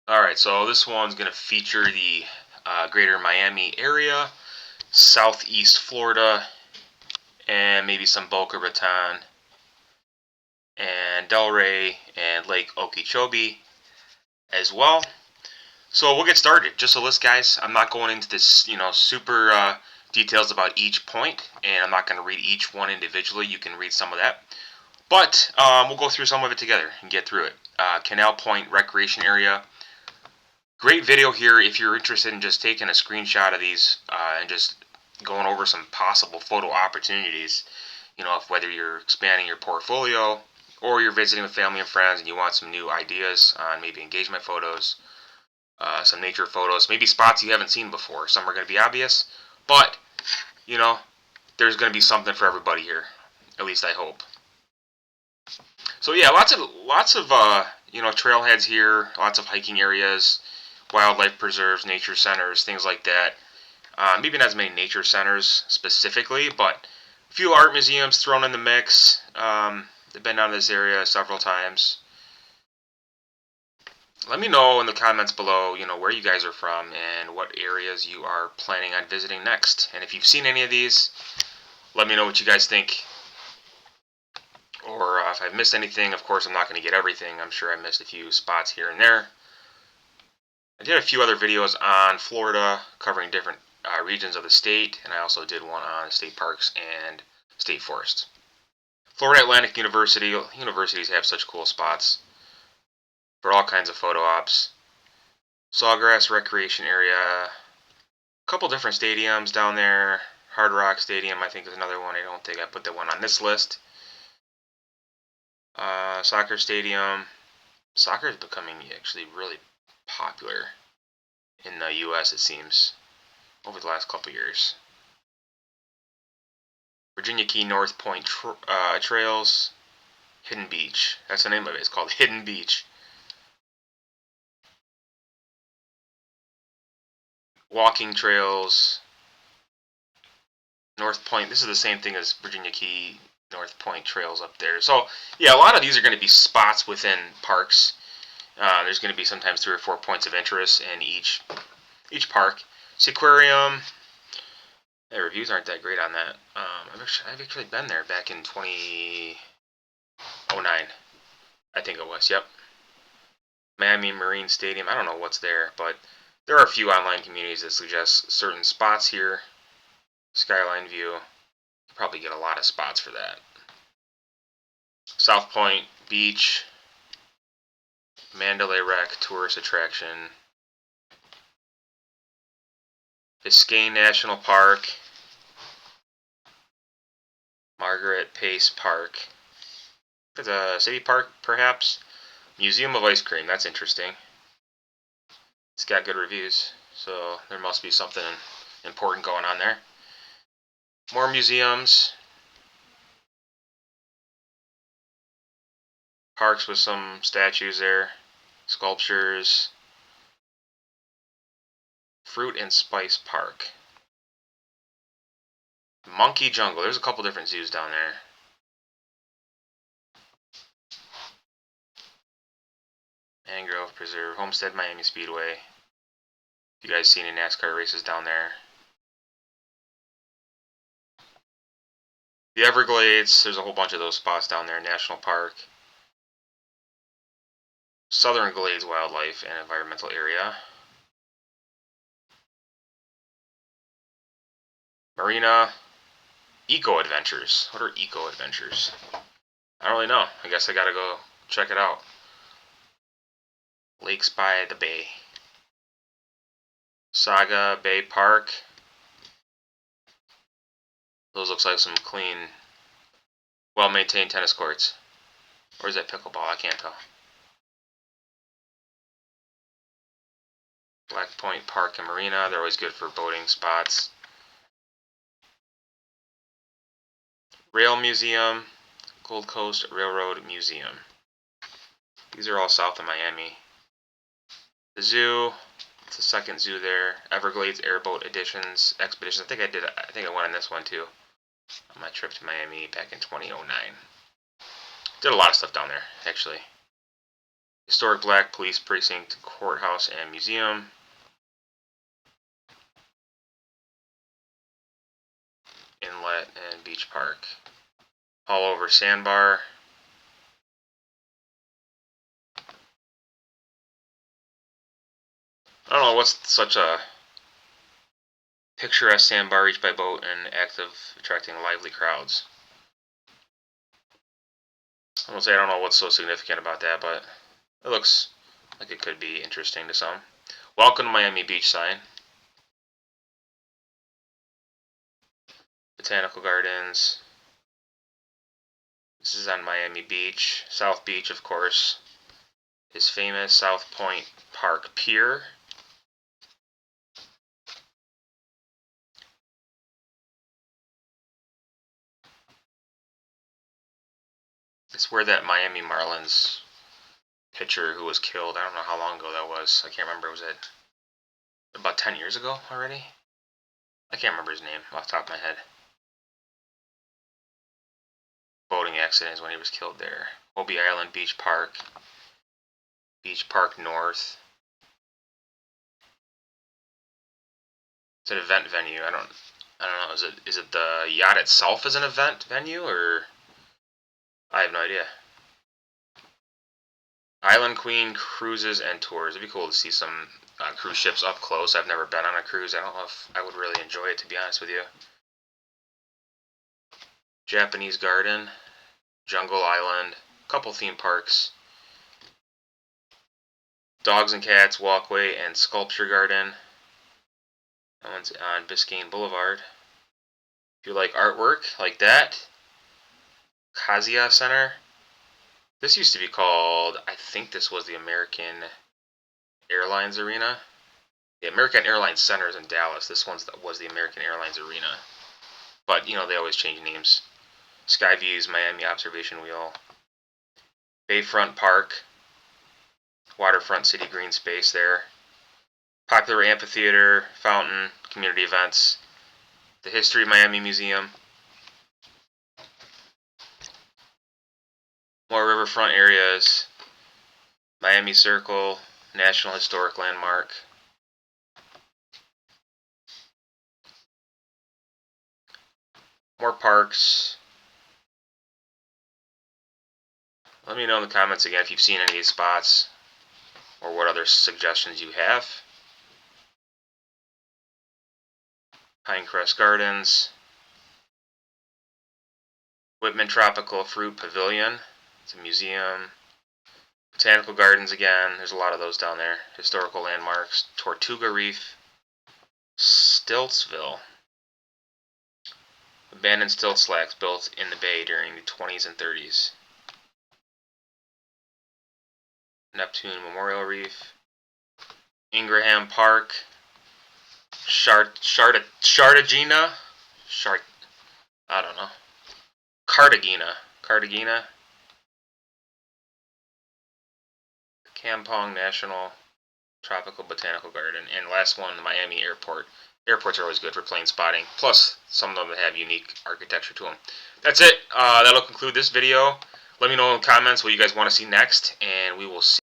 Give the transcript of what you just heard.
Alright, so this one's going to feature the greater Miami area, Southeast Florida, and maybe some Boca Raton, and Delray, and Lake Okeechobee as well. So we'll get started. Just a list, guys. I'm not going into this, super details about each point, and I'm not going to read each one individually. You can read some of that. But we'll go through some of it together and get through it. Canal Point Recreation Area. Great video here if you're interested in just taking a screenshot of these and just going over some possible photo opportunities. Whether you're expanding your portfolio or you're visiting with family and friends and you want some new ideas on maybe engagement photos, some nature photos, maybe spots you haven't seen before. Some are going to be obvious, but, there's going to be something for everybody here. At least I hope. So yeah, lots of trailheads here, lots of hiking areas, wildlife preserves, nature centers, things like that. Maybe not as many nature centers specifically, but a few art museums thrown in the mix. I've been down to this area several times. Let me know in the comments below, where you guys are from and what areas you are planning on visiting next. And if you've seen any of these, let me know what you guys think. Or if I've missed anything, of course I'm not going to get everything. I'm sure I missed a few spots here and there. I did a few other videos on Florida covering different regions of the state, and I also did one on state parks and state forests. Florida Atlantic Universities have such cool spots for all kinds of photo ops. Sawgrass Recreation Area, a couple different stadiums down there. Hard Rock Stadium, I think, is another one. I don't think I put that one on this list. Soccer stadium. Soccer is becoming actually really popular in the U.S., it seems, over the last couple years. Virginia Key North Point Trails. Hidden Beach. That's the name of it. It's called Hidden Beach. Walking trails. North Point. This is the same thing as Virginia Key North Point Trails up there. So, yeah, a lot of these are going to be spots within parks. There's going to be sometimes 3 or 4 points of interest in each park. Seaquarium. The reviews aren't that great on that. I've actually been there back in 2009. I think it was, yep. Miami Marine Stadium. I don't know what's there, but there are a few online communities that suggest certain spots here. Skyline View. You probably get a lot of spots for that. South Point Beach. Mandalay Wreck tourist attraction. Biscayne National Park. Margaret Pace Park. It's a city park, perhaps. Museum of Ice Cream. That's interesting. It's got good reviews, so there must be something important going on there. More museums. Parks with some statues there. Sculptures. Fruit and Spice Park. Monkey Jungle. There's a couple different zoos down there. Mangrove Preserve. Homestead Miami Speedway. You guys seen any NASCAR races down there? The Everglades. There's a whole bunch of those spots down there. National Park. Southern Glades Wildlife and Environmental Area. Marina. Eco Adventures. What are Eco Adventures? I don't really know. I guess I gotta go check it out. Lakes by the Bay. Saga Bay Park. Those looks like some clean, well-maintained tennis courts. Or is that pickleball? I can't tell. Black Point Park and Marina. They're always good for boating spots. Rail Museum. Gold Coast Railroad Museum. These are all south of Miami. The zoo. It's the second zoo there. Everglades Airboat Expeditions. I think I went on this one too. On my trip to Miami back in 2009. Did a lot of stuff down there, actually. Historic Black Police Precinct, Courthouse, and Museum. Inlet and Beach Park. All over Sandbar. I don't know what's such a picturesque sandbar reached by boat and active, attracting lively crowds. I don't know what's so significant about that, but it looks like it could be interesting to some. Welcome to Miami Beach sign. Botanical Gardens. This is on Miami Beach. South Beach, of course, is famous. South Point Park Pier. It's where that Miami Marlins pitcher who was killed, I don't know how long ago that was. I can't remember. Was it about 10 years ago already? I can't remember his name off the top of my head. Boating accident is when he was killed there. Obi Island Beach Park. Beach Park North. It's an event venue. I don't know. Is it the yacht itself as an event venue, or I have no idea. Island Queen Cruises and Tours. It'd be cool to see some cruise ships up close. I've never been on a cruise. I don't know if I would really enjoy it, to be honest with you. Japanese Garden, Jungle Island, a couple theme parks. Dogs and Cats Walkway and Sculpture Garden. That one's on Biscayne Boulevard. If you like artwork like that, Kazuya Center. This used to be called, I think this was the American Airlines Arena. The American Airlines Center is in Dallas. This was the American Airlines Arena. But, you know, they always change names. Skyviews, Miami Observation Wheel. Bayfront Park. Waterfront City Green Space there. Popular Amphitheater, Fountain, Community Events. The History Miami Museum. More riverfront areas. Miami Circle, National Historic Landmark. More parks. Let me know in the comments again if you've seen any of these spots or what other suggestions you have. Pinecrest Gardens. Whitman Tropical Fruit Pavilion. It's a museum. Botanical Gardens again. There's a lot of those down there. Historical landmarks. Tortuga Reef. Stiltsville. Abandoned stilt slacks built in the bay during the 20s and 30s. Neptune Memorial Reef. Ingraham Park. Cartagena. Kampong National Tropical Botanical Garden. And last one, the Miami Airport. Airports are always good for plane spotting. Plus, some of them have unique architecture to them. That's it. That'll conclude this video. Let me know in the comments what you guys want to see next, and we will see